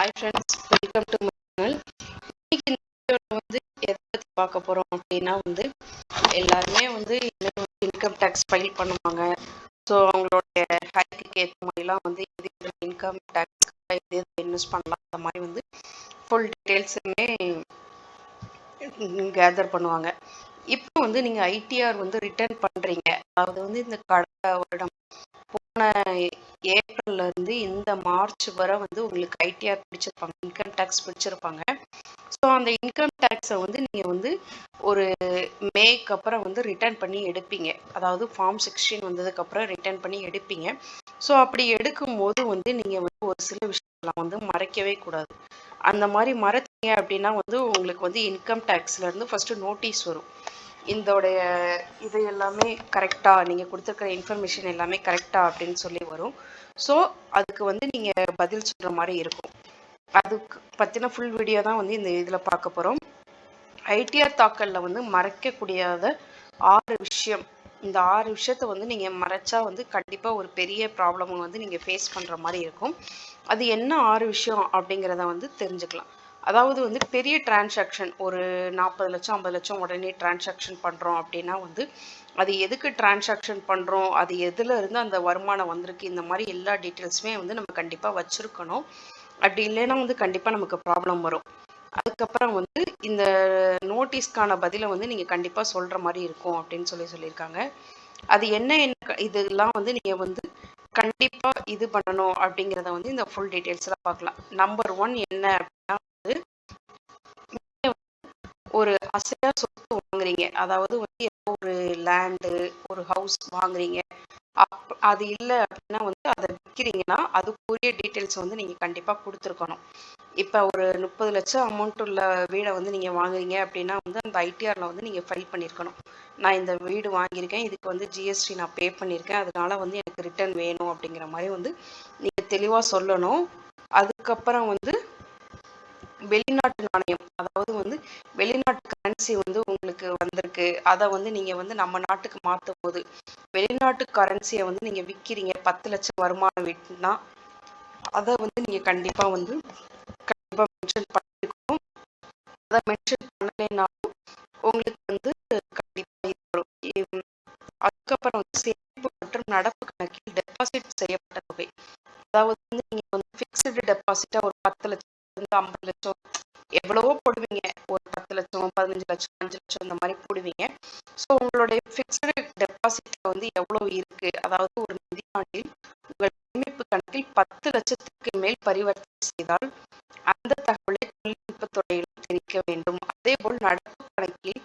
Hi friends, welcome to my channel. இன்னைக்கு இந்த வீடியோவில் வந்து எதை பற்றி பார்க்க போகிறோம் அப்படின்னா வந்து எல்லாருமே வந்து இன்கம் டேக்ஸ் ஃபைல் பண்ணுவாங்க. ஸோ அவங்களுடைய ஹைக்கு ஏற்ற மாதிரிலாம் வந்து எது இன்கம் டேக்ஸ் எது இன்வெஸ்ட் பண்ணலாம், அந்த மாதிரி வந்து ஃபுல் டீட்டெயில்ஸுமே கேதர் பண்ணுவாங்க. இப்போ வந்து நீங்கள் ஐடிஆர் வந்து ரிட்டர்ன் பண்ணுறீங்க. அதாவது வந்து இந்த கடந்த வருடம் போன ஏப்ரல்ல இருந்து இந்த மார்ச் வரை வந்து உங்களுக்கு ஐடிஆர் பிடிச்சிருப்பாங்க, இன்கம் டேக்ஸ் பிடிச்சிருப்பாங்க. ஸோ அந்த இன்கம் டேக்ஸை வந்து நீங்கள் வந்து ஒரு மேக்கு அப்புறம் வந்து ரிட்டர்ன் பண்ணி எடுப்பீங்க. அதாவது ஃபார்ம் 16 வந்ததுக்கப்புறம் ரிட்டர்ன் பண்ணி எடுப்பீங்க. ஸோ அப்படி எடுக்கும்போது வந்து நீங்கள் வந்து ஒரு சில விஷயம்லாம் வந்து மறைக்கவே கூடாது. அந்த மாதிரி மறைச்சிங்க அப்படின்னா வந்து உங்களுக்கு வந்து இன்கம் டேக்ஸ்லேருந்து ஃபஸ்ட்டு நோட்டீஸ் வரும். இதோடைய இது எல்லாமே கரெக்டாக, நீங்கள் கொடுத்துருக்கிற இன்ஃபர்மேஷன் எல்லாமே கரெக்டாக அப்படின்னு சொல்லி வரும். ஸோ அதுக்கு வந்து நீங்கள் பதில் சொல்கிற மாதிரி இருக்கும். அதுக்கு பற்றின ஃபுல் வீடியோ தான் வந்து இந்த இதில் பார்க்க போகிறோம். ஐடிஆர் தாக்கலில் வந்து மறைக்கக்கூடியாத 6 விஷயம். இந்த 6 விஷயத்தை வந்து நீங்கள் மறைச்சா வந்து கண்டிப்பாக ஒரு பெரிய ப்ராப்ளம் வந்து நீங்கள் ஃபேஸ் பண்ணுற மாதிரி இருக்கும். அது என்ன 6 விஷயம் அப்படிங்கிறத வந்து தெரிஞ்சுக்கலாம். அதாவது வந்து பெரிய டிரான்சாக்ஷன், ஒரு 40 லட்சம் 50 லட்சம் உடனே டிரான்சாக்ஷன் பண்ணுறோம் அப்படின்னா வந்து அது எதுக்கு டிரான்சாக்ஷன் பண்ணுறோம், அது எதில் இருந்து அந்த வருமானம் வந்திருக்கு, இந்த மாதிரி எல்லா டீட்டெயில்ஸுமே வந்து நம்ம கண்டிப்பாக வச்சுருக்கணும். அப்படி இல்லைன்னா வந்து கண்டிப்பாக நமக்கு ப்ராப்ளம் வரும். அதுக்கப்புறம் வந்து இந்த நோட்டீஸ்க்கான பதிலை வந்து நீங்கள் கண்டிப்பாக சொல்கிற மாதிரி இருக்கும் அப்படின்னு சொல்லியிருக்காங்க. அது என்ன இதெல்லாம் வந்து நீங்கள் வந்து கண்டிப்பாக இது பண்ணணும் அப்படிங்கிறத வந்து இந்த ஃபுல் டீட்டெயில்ஸில் பார்க்கலாம். நம்பர் 1 என்ன அப்படின்னா வந்து ஒரு அசையா சொத்து வாங்குறீங்க. அதாவது வந்து ஒரு லேண்டு, ஒரு ஹவுஸ் வாங்குறீங்க. அது இல்லை அப்படின்னா வந்து அதை விற்கிறீங்கன்னா அதுக்குரிய டீட்டெயில்ஸ் வந்து நீங்கள் கண்டிப்பாக கொடுத்துருக்கணும். இப்போ ஒரு 30 லட்சம் அமௌண்ட் உள்ள வீடை வந்து நீங்கள் வாங்குறீங்க அப்படின்னா வந்து அந்த ஐடிஆரில் வந்து நீங்கள் ஃபைல் பண்ணியிருக்கணும். நான் இந்த வீடு வாங்கியிருக்கேன், இதுக்கு வந்து ஜிஎஸ்டி நான் பே பண்ணியிருக்கேன், அதனால வந்து எனக்கு ரிட்டர்ன் வேணும் அப்படிங்கிற மாதிரி வந்து நீங்கள் தெளிவாக சொல்லணும். அதுக்கப்புறம் வந்து வெளிநாட்டு நாணயம், அதாவது வந்து வெளிநாட்டு கரன்சி வந்து உங்களுக்கு வந்திருக்கு, அதை வந்து நீங்கள் வந்து நம்ம நாட்டுக்கு மாற்றும் போது வெளிநாட்டு கரன்சியை வந்து நீங்கள் விற்கிறீங்க, 10 லட்சம் வருமானம் விட்டுனா அதை வந்து நீங்கள் கண்டிப்பாக மென்ஷன் பண்ணிருக்கணும். அதை மென்ஷன் பண்ணலைனாலும் உங்களுக்கு வந்து கண்டிப்பாக இது வரும். அதுக்கப்புறம் வந்து சேமிப்பு மற்றும் நடப்பு கணக்கில் டெபாசிட் செய்யப்பட்ட தொகை, அதாவது வந்து நீங்கள் வந்து ஃபிக்ஸ்டு டெபாசிட்டாக ஒரு 10 லட்சம் 50 லட்சம் எவ்வளவோ போடுவீங்க, ஒரு 10 லட்சம் 15 லட்சம் 5 லட்சம் இந்த மாதிரி போடுவீங்க. ஸோ உங்களுடைய ஃபிக்ஸ்டு டெபாசிட்ல வந்து எவ்வளோ இருக்கு, அதாவது ஒரு நிதியாண்டில் உங்கள் சேமிப்பு கணக்கில் 10 லட்சத்துக்கு மேல் பரிவர்த்தனை செய்தால் அந்த தகவலை தொழில்நுட்பத்துறையில் தெரிவிக்க வேண்டும். அதே போல் நடப்பு கணக்கில்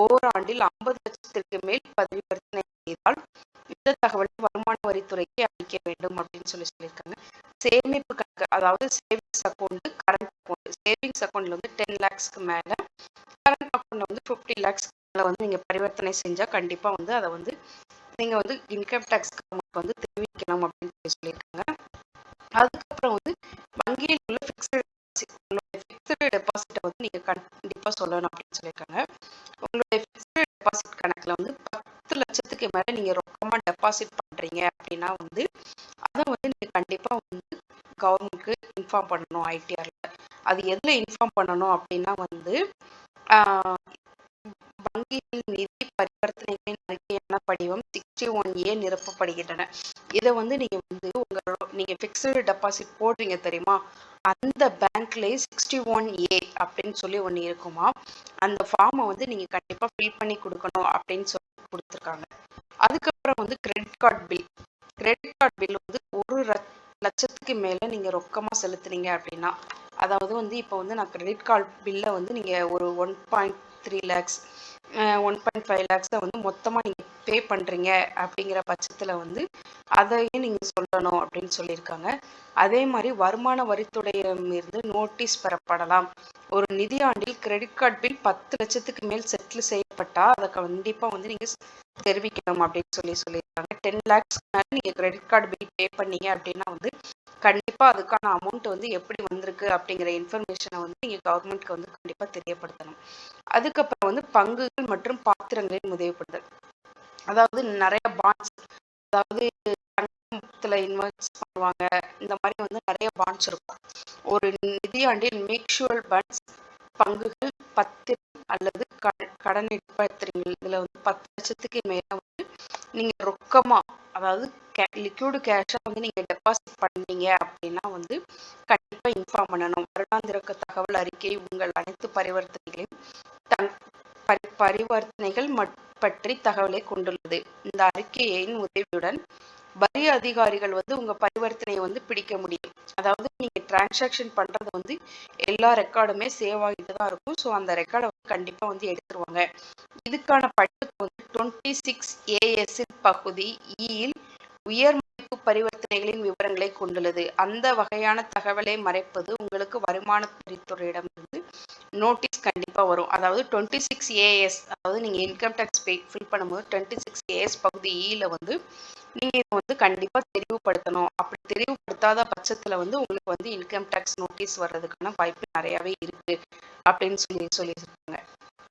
ஓராண்டில் 50 லட்சத்திற்கு மேல் பரிவர்த்தனை செய்தால் இந்த தகவலை வருமான வரித்துறைக்கு அளிக்க வேண்டும் அப்படின்னு சொல்லியிருக்காங்க. சேமிப்பு கணக்கு, அதாவது savings account, current account. Savings அக்கௌண்ட்ல வந்து 10 லேக்ஸ்க்கு மேல, கரண்ட் அக்கௌண்ட்ல வந்து 50 லேக்ஸ்க்கு மேல வந்து நீங்க பரிவர்த்தனை செஞ்சா கண்டிப்பா வந்து அதை வந்து நீங்க வந்து இன்கம் டேக்ஸ் வந்து தெரிவிக்கணும் அப்படின்னு சொல்லியிருக்காங்க. அதுக்கப்புறம் வந்து வங்கியில் உள்ள ஃபிக்ஸ்டு டெபாசிட்டை வந்து நீங்க கண்டிப்பா சொல்லணும் அப்படின்னு சொல்லியிருக்காங்க. உங்களுடைய ஃபிக்ஸ்டு டெபாசிட் கணக்குல வந்து 10 லட்சத்துக்கு மேல நீங்க ரொக்கமா டெபாசிட் பண்றீங்க அப்படின்னா வந்து அதை வந்து நீங்க கண்டிப்பா வந்து கவர்மெண்ட்க்கு இன்ஃபார்ம் பண்ணணும். ஐடிஆர்ல அது எதுல இன்ஃபார்ம் பண்ணணும் அப்படின்னா வந்து வங்கியில் நிதி பரிவர்த்தனைகளின் அறிக்கையான படிவம் 61A நிரப்பப்படுகின்றன. இதை வந்து நீங்க ஃபிக்ஸ்டு டெபாசிட் போடுறீங்க தெரியுமா, அந்த பேங்க்லேயே 61A அப்படின்னு சொல்லி ஒன்று இருக்குமா, அந்த ஃபார்மை வந்து நீங்க கண்டிப்பா ஃபில் பண்ணி கொடுக்கணும் அப்படின்னு சொல்லி கொடுத்துருக்காங்க. அதுக்கப்புறம் வந்து கிரெடிட் கார்டு பில் வந்து 1 லட்சத்துக்கு மேல நீங்க ரொக்கமா செலுத்துனீங்க அப்படின்னா, அதாவது வந்து இப்போ வந்து நான் கிரெடிட் கார்டு பில்லை வந்து நீங்க ஒரு 1.3 லேக்ஸ் 1.5 லேக்ஸை வந்து மொத்தமா நீங்க பே பண்றீங்க அப்படிங்கிற பட்சத்துல வந்து அதையும் நீங்க சொல்லணும் அப்படின்னு சொல்லியிருக்காங்க. அதே மாதிரி வருமான வரித்துறையிடமிருந்து நோட்டீஸ் பெறப்படலாம். ஒரு நிதியாண்டில் கிரெடிட் கார்டு பில் 10 லட்சத்துக்கு மேல் செட்டில் செய்யப்பட்டா அதை கண்டிப்பா வந்து நீங்க தெரிவிக்கணும் அப்படின்னு சொல்லியிருக்காங்க. 10 லேக்ஸ் மேல நீங்க கிரெடிட் கார்டு பில் பே பண்ணீங்க அப்படின்னா வந்து கண்டிப்பா அதுக்கான அமௌண்ட் வந்து எப்படி வந்திருக்கு அப்படிங்கிற இன்ஃபர்மேஷனை வந்து நீங்க கவர்மெண்ட்க்கு வந்து கண்டிப்பா தெரியப்படுத்தணும். அதுக்கப்புறம் வந்து பங்குகள் மற்றும் பாத்திரங்களில் முதலீடுதல், அதாவது நிறைய பாண்ட்ஸ், அதாவது இன்வெஸ்ட் பண்ணுவாங்க. இந்த மாதிரி வந்து நிறைய பாண்ட்ஸ் இருக்கும். ஒரு நிதியாண்டில் மியூச்சுவல் ஃபண்ட்ஸ், பங்குகள், பத்திரம் அல்லது கடன் பத்திரங்கள் இதுல வந்து 10 லட்சத்துக்கு மேல வந்து நீங்க ரொக்கமா, அதாவது லிக்விட் கேஷா வந்து நீங்க டெபாசிட் பண்ணீங்க அப்படின்னா வந்து கண்டிப்பா இன்ஃபார்ம் பண்ணணும். வருடாந்திர தகவல் அறிக்கை உங்கள் அனைத்து பரிவர்த்தனைகளையும் பரிவர்த்தனைகள் பற்றி தகவலை கொண்டுள்ளது. இந்த அறிக்கையின் உதவியுடன் வரி அதிகாரிகள் வந்து உங்க பரிவர்த்தனையை வந்து பிடிக்க முடியும். அதாவது நீங்க டிரான்சாக்ஷன் பண்றது வந்து எல்லா ரெக்கார்டுமே சேவ் ஆகிட்டு தான் இருக்கும். ஸோ அந்த ரெக்கார்டை வந்து கண்டிப்பா வந்து எடுத்துருவாங்க. இதுக்கான படிப்பு வந்து 26 AS பகுதி இல் உயர் மதிப்பு பரிவர்த்தனைகளின் விவரங்களை கொண்டுள்ளது. அந்த வகையான தகவலை மறைப்பது உங்களுக்கு வருமான வரித்துறையிடமிருந்து நோட்டீஸ் கண்டிப்பா வரும். அதாவது 26 AS, அதாவது நீங்க இன்கம் டேக்ஸ் ஃபில் பண்ணும்போது 26 AS பகுதி இல வந்து நீங்க இதை வந்து கண்டிப்பா தெரிவுபடுத்தணும். அப்படி தெரிவுபடுத்தாத பட்சத்துல வந்து உங்களுக்கு வந்து இன்கம் டேக்ஸ் நோட்டீஸ் வர்றதுக்கான வாய்ப்பு நிறையவே இருக்கு அப்படின்னு சொல்லியிருக்காங்க.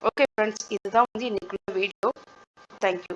ஓகே ஃப்ரெண்ட்ஸ், இதுதான் வந்து இன்னைக்குள்ள வீடியோ. தேங்க்யூ.